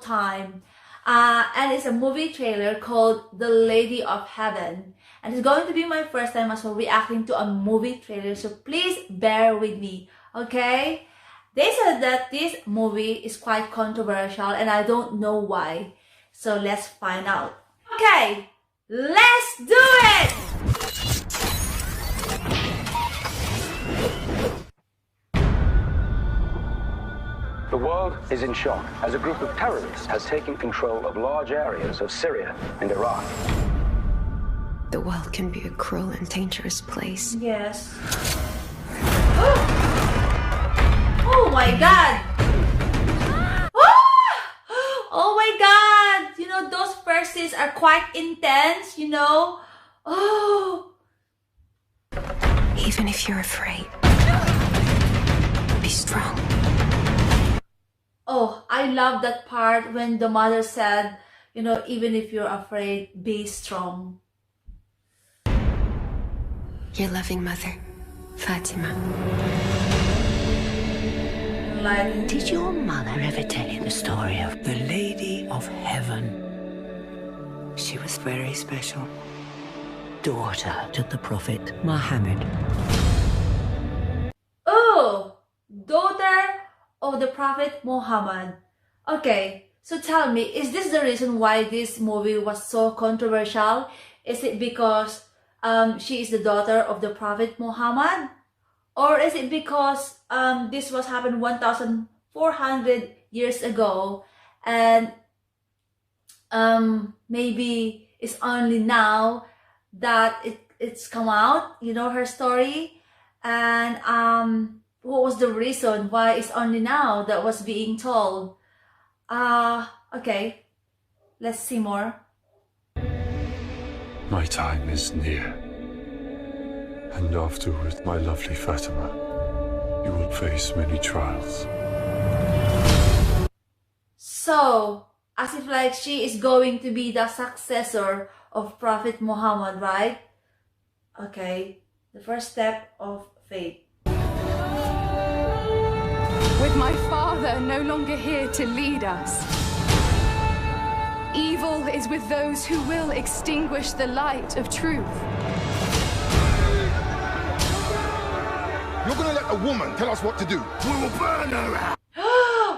time. And it's a movie trailer called The Lady of Heaven. And it's going to be my first time as well reacting to a movie trailer, so please bear with me, okay? They said that this movie is quite controversial and I don't know why. So let's find out. Okay, let's do it! The world is in shock as a group of terrorists has taken control of large areas of Syria and Iraq. The world can be a cruel and dangerous place. Yes. Oh my god! Oh my god! You know, those first scenes are quite intense, you know? Oh! Even if you're afraid, be strong. Oh, I love that part when the mother said, you know, even if you're afraid, be strong. Your loving mother, Fatima. Like, did your mother ever tell you the story of the Lady of Heaven? She was very special. Daughter to the Prophet Muhammad. oh, daughter of the Prophet Muhammad. Okay, so tell me, is this the reason why this movie was so controversial? Is it because she is the daughter of the Prophet Muhammad? Or is it because this was happened 1,400 years ago and maybe it's only now that it's come out, you know, her story? And what was the reason why it's only now that was being told? Okay, let's see more. My time is near. And afterward, my lovely Fatima, you will face many trials. So, as if like she is going to be the successor of Prophet Muhammad, right? Okay, the first step of faith. With my father no longer here to lead us, evil is with those who will extinguish the light of truth. You're gonna let a woman tell us what to do? We will burn her!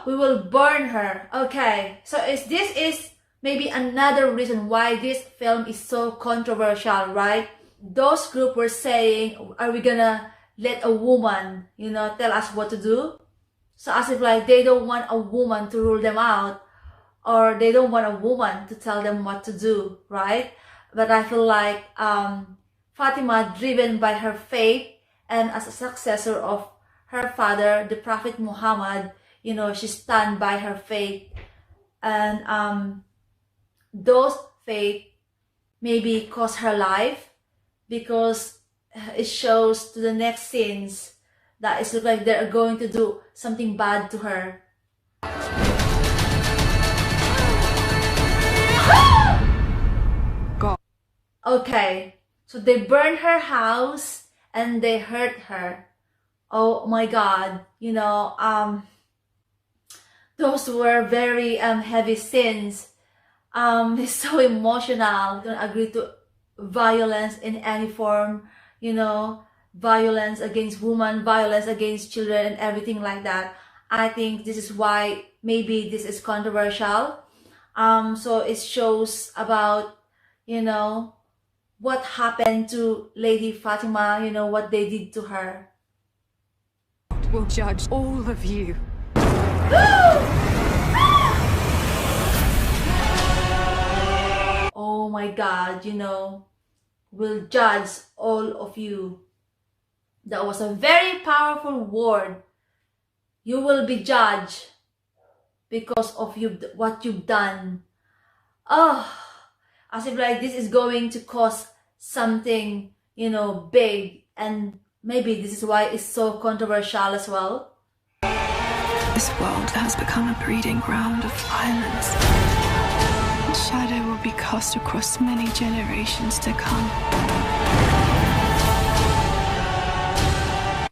We will burn her. Okay, so this is maybe another reason why this film is so controversial, right? Those group were saying, are we gonna let a woman, you know, tell us what to do? So as if like they don't want a woman to rule them out, or they don't want a woman to tell them what to do, right? But I feel like Fatima, driven by her faith and as a successor of her father, the Prophet Muhammad, you know, she stand by her faith. And those faith maybe cost her life, because it shows to the next scenes that it looks like they're going to do something bad to her. God. Okay, so they burned her house and they hurt her. Oh my god, you know, those were very heavy sins. It's so emotional. Don't agree to violence in any form, you know, violence against women, violence against children, and everything like that. I think this is why maybe this is controversial. So it shows about, you know, what happened to Lady Fatima, you know, what they did to her. Will judge all of you. Oh my god, you know, will judge all of you. That was a very powerful word. You will be judged because of what you've done. Oh, as if like this is going to cause something, you know, big, and maybe this is why it's so controversial as well. This world has become a breeding ground of violence. Shadow will be cast across many generations to come.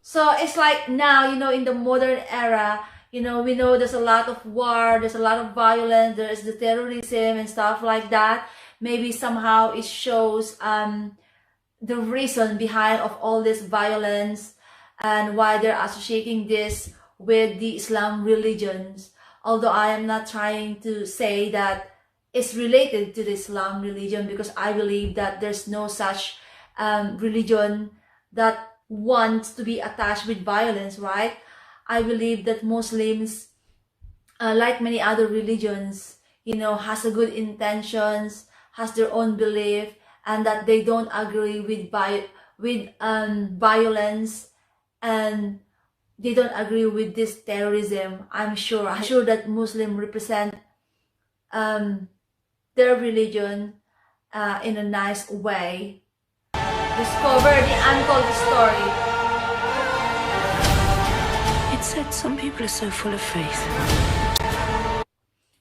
So it's like now, you know, in the modern era, You know, we know there's a lot of war, there's a lot of violence, there's the terrorism and stuff like that. Maybe somehow it shows the reason behind of all this violence and why they're associating this with the Islam religions. Although I am not trying to say that it's related to the Islam religion, because I believe that there's no such religion that wants to be attached with violence, right? I believe that Muslims, like many other religions, you know, has a good intentions, has their own belief, and that they don't agree with violence, and they don't agree with this terrorism. I'm sure that Muslims represent their religion in a nice way. Discover the untold story. It said some people are so full of faith.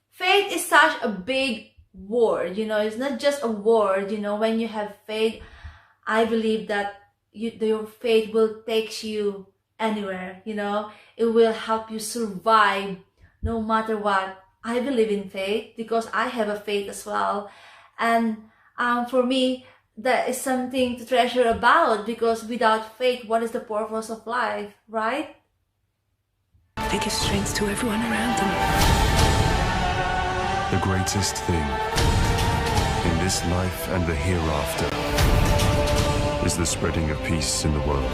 Faith is such a big word, you know. It's not just a word, you know. When you have faith, I believe that your faith will take you anywhere, you know. It will help you survive no matter what. I believe in faith because I have a faith as well, and for me, that is something to treasure about, because without faith, what is the purpose of life, right? They give strength to everyone around them. The greatest thing in this life and the hereafter is the spreading of peace in the world.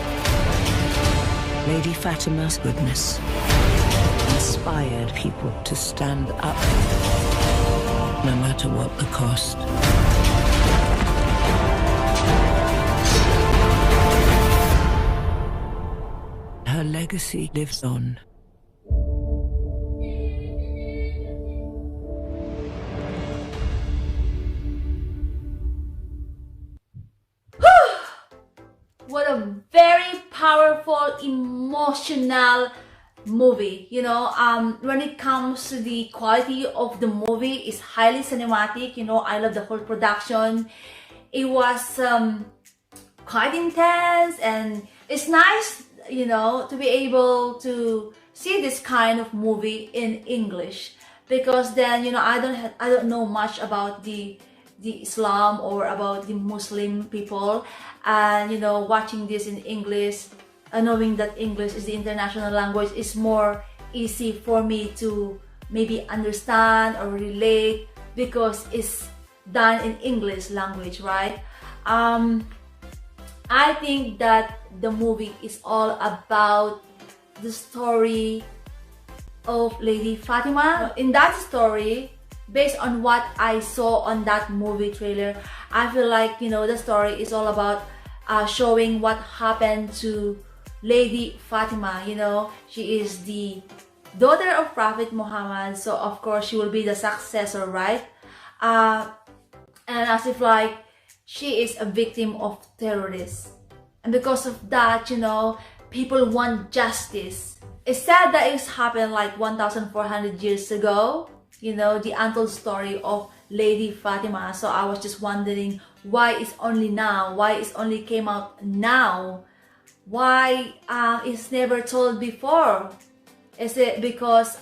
Lady Fatima's goodness inspired people to stand up, no matter what the cost. Her legacy lives on. What a very powerful, emotional movie, you know. When it comes to the quality of the movie, it's highly cinematic, you know. I love the whole production. It was quite intense, and it's nice, you know, to be able to see this kind of movie in English, because then, you know, I don't know much about the Islam or about the Muslim people, and you know, watching this in English, knowing that English is the international language, is more easy for me to maybe understand or relate, because it's done in English language, right? I think that the movie is all about the story of Lady Fatima. In that story, based on what I saw on that movie trailer, I feel like, you know, the story is all about showing what happened to Lady Fatima. You know, she is the daughter of Prophet Muhammad, so of course she will be the successor, right? And as if like she is a victim of terrorists, and because of that, you know, people want justice. It's sad that it's happened like 1,400 years ago, you know, the untold story of Lady Fatima. So I was just wondering why it's only now, why it's only came out now, why it's never told before. Is it because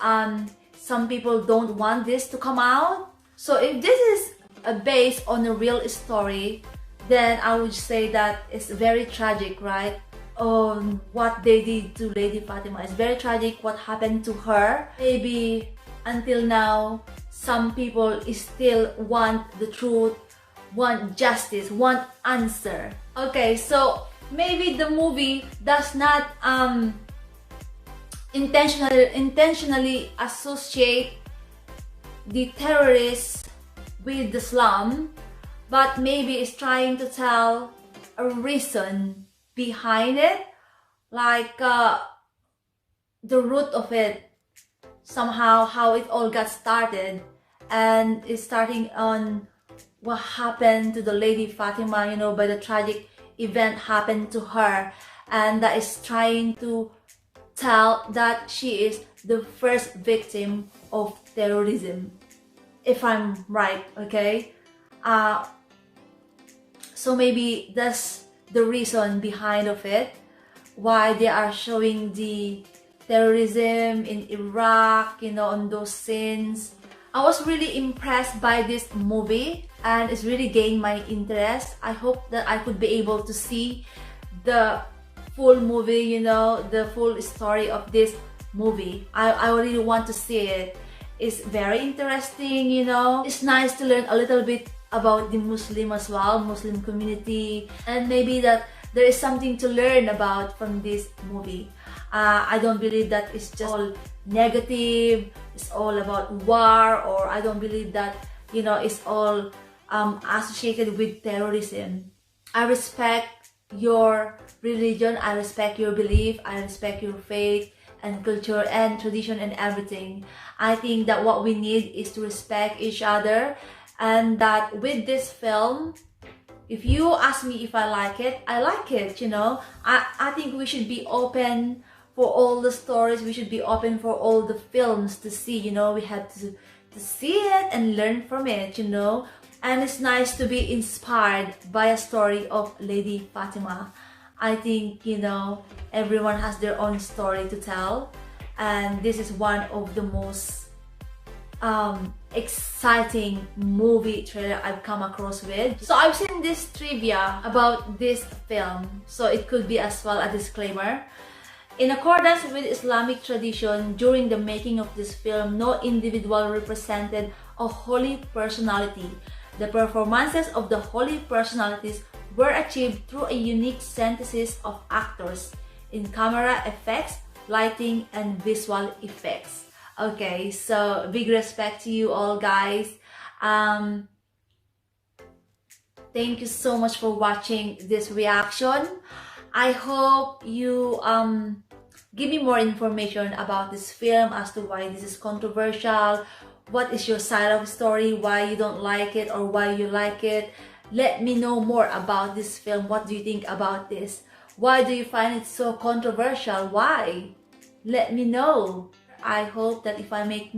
some people don't want this to come out? So if this is based on a real story, then I would say that it's very tragic, right? On what they did to Lady Fatima. It's very tragic what happened to her. Maybe until now, some people still want the truth, want justice, want answer. Okay, so maybe the movie does not intentionally associate the terrorists with Islam, but maybe it's trying to tell a reason behind it, like the root of it, somehow how it all got started, and it's starting on what happened to the Lady Fatima, you know, by the tragic event happened to her, and that is trying to tell that she is the first victim of terrorism, if I'm right, okay? So maybe that's the reason behind of it, why they are showing the terrorism in Iraq, you know, on those scenes. I was really impressed by this movie and it's really gained my interest. I hope that I could be able to see the full movie, you know, the full story of this movie. I really want to see it. It's very interesting, you know. It's nice to learn a little bit about the Muslim as well, Muslim community, and maybe that there is something to learn about from this movie. I don't believe that it's just all negative, it's all about war, or I don't believe that, you know, it's all associated with terrorism. I respect your religion, I respect your belief, I respect your faith and culture and tradition and everything. I think that what we need is to respect each other, and that with this film, if you ask me if I like it, you know. I think we should be open for all the stories, we should be open for all the films to see, you know. We have to see it and learn from it, you know. And it's nice to be inspired by a story of Lady Fatima. I think, you know, everyone has their own story to tell, and this is one of the most exciting movie trailer I've come across with. So I've seen this trivia about this film, so it could be as well a disclaimer. In accordance with Islamic tradition, during the making of this film, no individual represented a holy personality. The performances of the holy personalities were achieved through a unique synthesis of actors in camera effects, lighting, and visual effects. Okay, so big respect to you all, guys. Thank you so much for watching this reaction. I hope you give me more information about this film as to why this is controversial. What is your side of the story? Why you don't like it or why you like it? Let me know more about this film. What do you think about this? Why do you find it so controversial? Why? Let me know. I hope that if I make